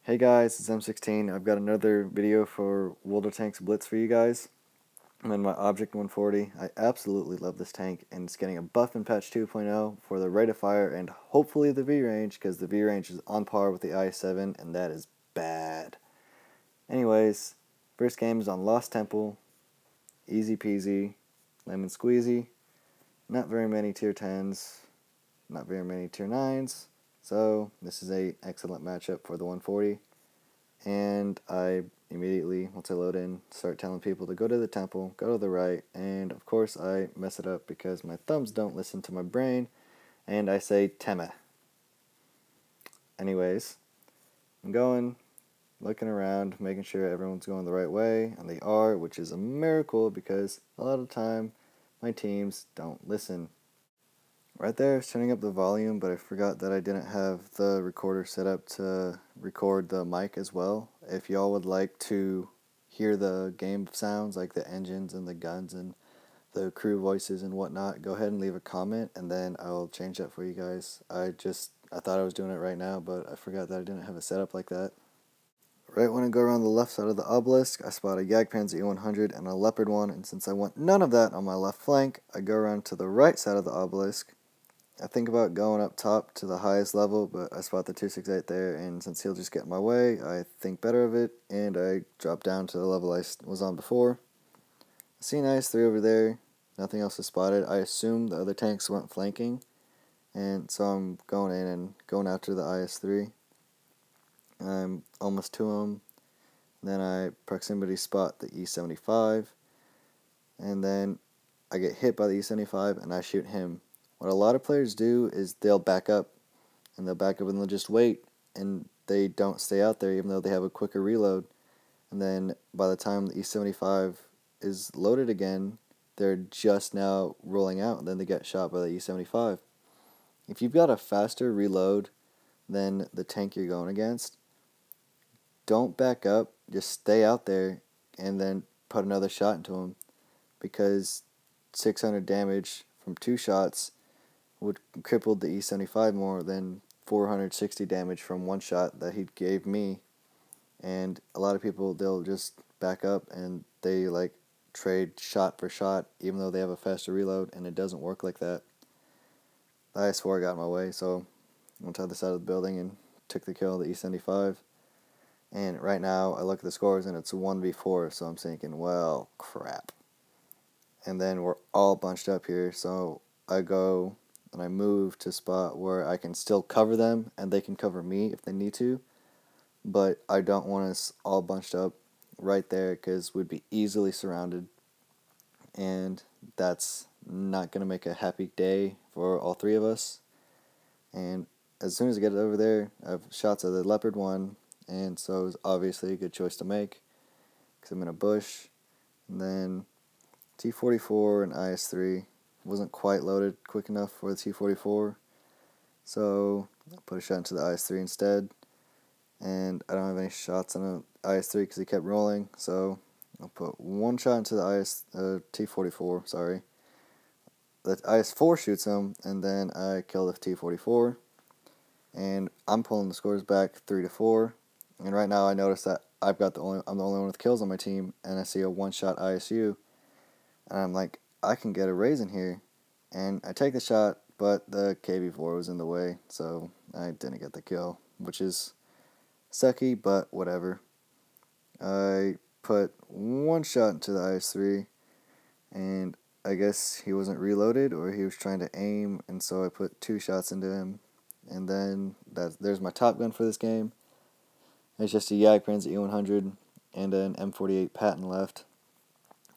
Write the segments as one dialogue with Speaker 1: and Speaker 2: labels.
Speaker 1: Hey guys, it's M16. I've got another video for Wilder Tank's Blitz for you guys. I'm in my Object 140. I absolutely love this tank, and it's getting a buff in patch 2.0 for the rate of fire and hopefully the V-range, because the V-range is on par with the IS-7, and that is bad. Anyways, first game is on Lost Temple. Easy peasy, lemon squeezy. Not very many tier 10s, not very many tier 9s. So this is an excellent matchup for the 140, and I immediately, once I load in, start telling people to go to the temple, go to the right, and of course I mess it up because my thumbs don't listen to my brain, and I say Tema. Anyways, I'm going, looking around, making sure everyone's going the right way, and they are, which is a miracle because a lot of the time my teams don't listen. Right there, I was turning up the volume, but I forgot that I didn't have the recorder set up to record the mic as well. If y'all would like to hear the game sounds, like the engines and the guns and the crew voices and whatnot, go ahead and leave a comment, and then I'll change that for you guys. I thought I was doing it right now, but I forgot that I didn't have it set up like that. Right when I go around the left side of the obelisk, I spot a Jagdpanzer E100 and a Leopard one, and since I want none of that on my left flank, I go around to the right side of the obelisk. I think about going up top to the highest level, but I spot the 268 there, and since he'll just get in my way, I think better of it, and I drop down to the level I was on before. I see an IS-3 over there, nothing else is spotted. I assume the other tanks went flanking, and so I'm going in and going after the IS-3. I'm almost to him, then I proximity spot the E-75, and then I get hit by the E-75, and I shoot him. What a lot of players do is they'll back up, and they'll just wait, and they don't stay out there even though they have a quicker reload. And then by the time the E-75 is loaded again, they're just now rolling out, and then they get shot by the E-75. If you've got a faster reload than the tank you're going against, don't back up, just stay out there and then put another shot into him, because 600 damage from 2 shots would cripple the E-75 more than 460 damage from 1 shot that he gave me. And a lot of people, they'll just back up and they like trade shot for shot even though they have a faster reload, and it doesn't work like that. The IS-4 got in my way, so I went to the other side of the building and took the kill of the E-75. And right now I look at the scores and it's 1v4, so I'm thinking, well, crap. And then we're all bunched up here, so I go and I move to a spot where I can still cover them and they can cover me if they need to, but I don't want us all bunched up right there because we'd be easily surrounded, and that's not going to make a happy day for all 3 of us. And as soon as I get over there, I have shots of the Leopard 1, and so it's obviously a good choice to make because I'm in a bush. And then T-44 and IS-3 wasn't quite loaded quick enough for the T-44, so I put a shot into the IS-3 instead, and I don't have any shots on the IS-3 because he kept rolling, so I'll put 1 shot into the T-44, sorry. The IS-4 shoots him, and then I kill the T-44, and I'm pulling the scores back 3-4, and right now I notice that I'm the only one with kills on my team, and I see a 1-shot ISU, and I'm like, I can get a raise in here, and I take the shot, but the KV-4 was in the way, so I didn't get the kill, which is sucky, but whatever. I put 1 shot into the IS-3, and I guess he wasn't reloaded, or he was trying to aim, and so I put 2 shots into him, and then there's my top gun for this game. It's just a Jagdpanzer E100 and an M48 Patton left.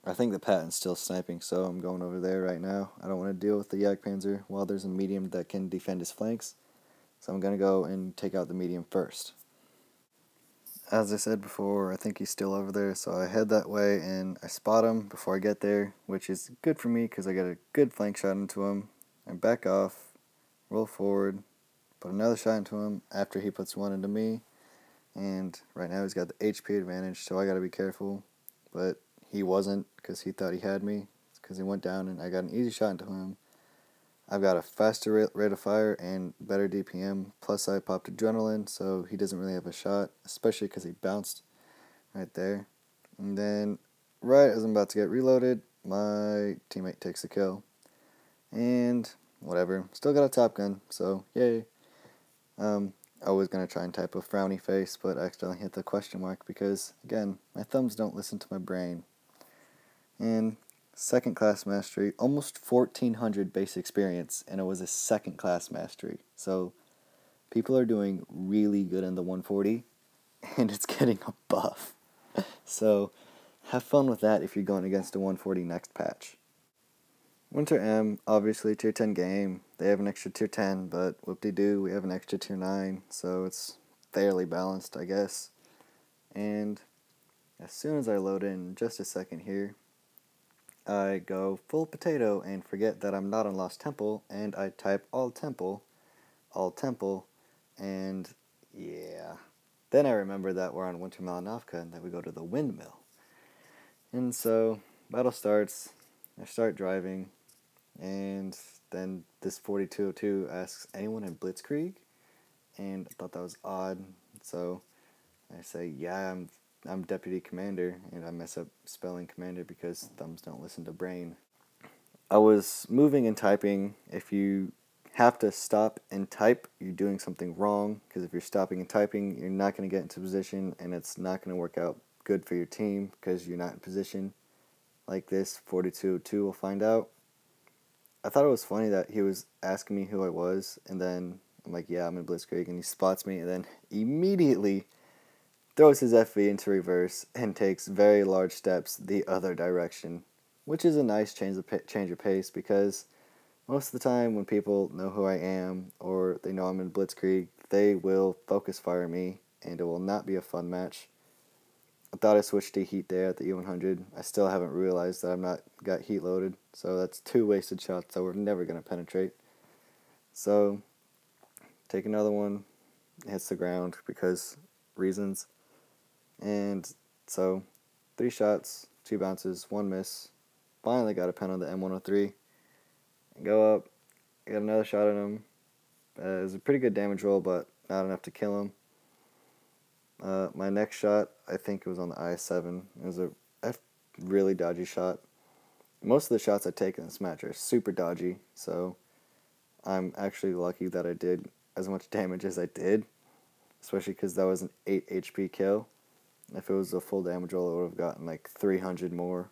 Speaker 1: I think the Patton's still sniping, so I'm going over there right now. I don't want to deal with the Jagdpanzer while there's a medium that can defend his flanks, so I'm going to go and take out the medium first. As I said before, I think he's still over there, so I head that way and I spot him before I get there, which is good for me because I get a good flank shot into him. I back off, roll forward, put another shot into him after he puts 1 into me, and right now he's got the HP advantage, so I got to be careful, but he wasn't because he thought he had me, because he went down and I got an easy shot into him. I've got a faster rate of fire and better DPM, plus I popped adrenaline, so he doesn't really have a shot, especially because he bounced right there. And then, right as I'm about to get reloaded, my teammate takes the kill. And, whatever, still got a top gun, so yay. I was going to try and type a frowny face, but I accidentally hit the question mark because, again, my thumbs don't listen to my brain. And second class mastery, almost 1400 base experience, and it was a second class mastery. So people are doing really good in the 140, and it's getting a buff. So have fun with that if you're going against a 140 next patch. Winter M, obviously tier 10 game. They have an extra tier 10, but whoop-de-doo, we have an extra tier 9, so it's fairly balanced, I guess. And as soon as I load in just a second here, I go full potato and forget that I'm not on Lost Temple, and I type all temple, and yeah. Then I remember that we're on Winter Malanovka and that we go to the windmill. And so, battle starts, I start driving, and then this 4202 asks, anyone in Blitzkrieg? And I thought that was odd, so I say, yeah, I'm deputy commander, and I mess up spelling commander because thumbs don't listen to brain. I was moving and typing. If you have to stop and type, you're doing something wrong, because if you're stopping and typing, you're not going to get into position, and it's not going to work out good for your team because you're not in position. Like this 4202 will find out. I thought it was funny that he was asking me who I was, and then I'm like, yeah, I'm in Blitzkrieg, and he spots me, and then immediately throws his FV into reverse and takes very large steps the other direction, which is a nice change of pace, because most of the time when people know who I am or they know I'm in Blitzkrieg, they will focus fire me, and it will not be a fun match. I thought I switched to heat there at the E100. I still haven't realized that I'm not got heat loaded, so that's 2 wasted shots that we're never going to penetrate. So, take another one, hits the ground because reasons. And so, 3 shots, 2 bounces, 1 miss. Finally got a pen on the M103. Go up, get another shot at him. It was a pretty good damage roll, but not enough to kill him. My next shot, I think it was on the IS-7. It was a really dodgy shot. Most of the shots I take in this match are super dodgy, so I'm actually lucky that I did as much damage as I did, especially because that was an 8 HP kill. If it was a full damage roll, I would have gotten like 300 more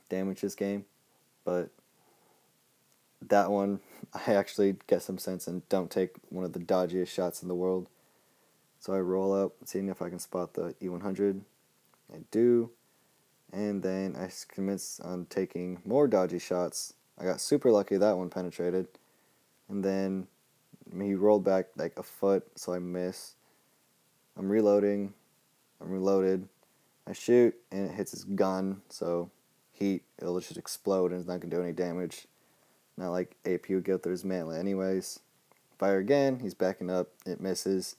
Speaker 1: damage this game, but that one, I actually get some sense and don't take one of the dodgiest shots in the world. So I roll up, seeing if I can spot the E100. I do, and then I commence on taking more dodgy shots. I got super lucky that one penetrated, and then he rolled back like a foot, so I miss. I'm reloading, I'm reloaded. I shoot, and it hits his gun, so heat, it'll just explode and it's not going to do any damage. Not like AP would get through his melee anyways. Fire again, he's backing up, it misses.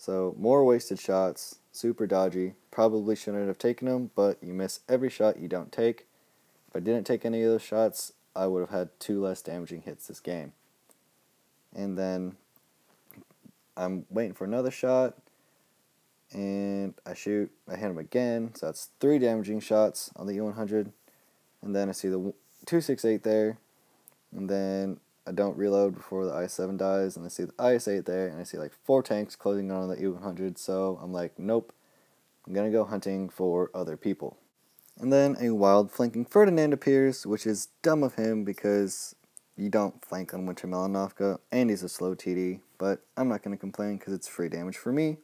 Speaker 1: So, more wasted shots, super dodgy. Probably shouldn't have taken them, but you miss every shot you don't take. If I didn't take any of those shots, I would have had 2 less damaging hits this game. And then, I'm waiting for another shot, and I shoot, I hit him again, so that's 3 damaging shots on the E100. And then I see the 268 there, and then I don't reload before the IS-7 dies, and I see the IS-8 there, and I see like 4 tanks closing on the E100, so I'm like, nope, I'm gonna go hunting for other people. And then a wild flanking Ferdinand appears, which is dumb of him because you don't flank on Winter Malanovka, and he's a slow TD, but I'm not gonna complain because it's free damage for me.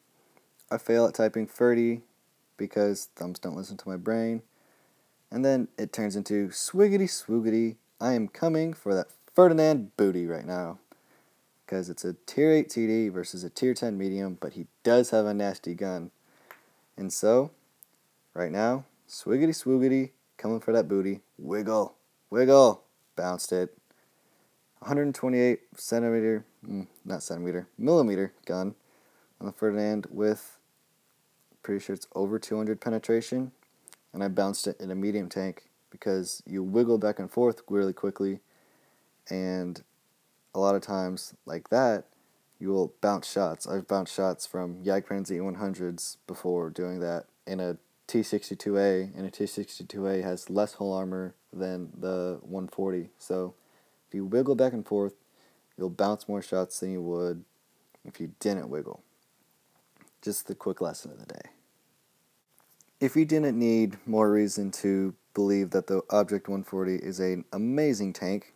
Speaker 1: I fail at typing Ferdy because thumbs don't listen to my brain, and then it turns into swiggity swoogity, I am coming for that Ferdinand booty right now, because it's a tier 8 TD versus a tier 10 medium, but he does have a nasty gun. And so, right now, swiggity swoogity, coming for that booty, wiggle, wiggle, bounced it. 128 centimeter, not centimeter, millimeter gun on the Ferdinand with, pretty sure it's over 200 penetration, and I bounced it in a medium tank because you wiggle back and forth really quickly, and a lot of times like that, you will bounce shots. I've bounced shots from Jagdpanzer E100s before doing that in a T62A, and a T62A has less hull armor than the 140. So if you wiggle back and forth, you'll bounce more shots than you would if you didn't wiggle. Just the quick lesson of the day. If you didn't need more reason to believe that the Object 140 is an amazing tank,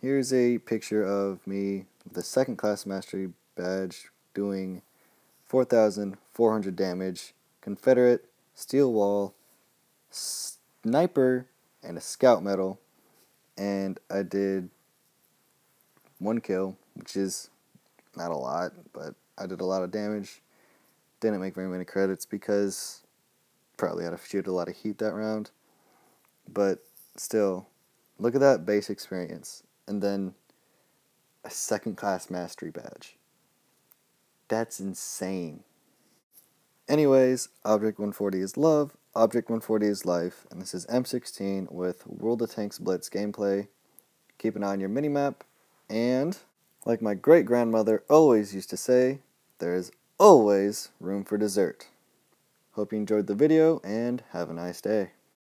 Speaker 1: here's a picture of me with the 2nd class mastery badge doing 4,400 damage, Confederate, steel wall, sniper, and a scout medal, and I did 1 kill, which is not a lot, but I did a lot of damage. Didn't make very many credits because probably had to shoot a lot of heat that round, but still, look at that base experience, and then a 2nd class mastery badge. That's insane. Anyways, Object 140 is love, Object 140 is life, and this is M16 with World of Tanks Blitz gameplay. Keep an eye on your minimap, and like my great-grandmother always used to say, there is always room for dessert. Hope you enjoyed the video, and have a nice day.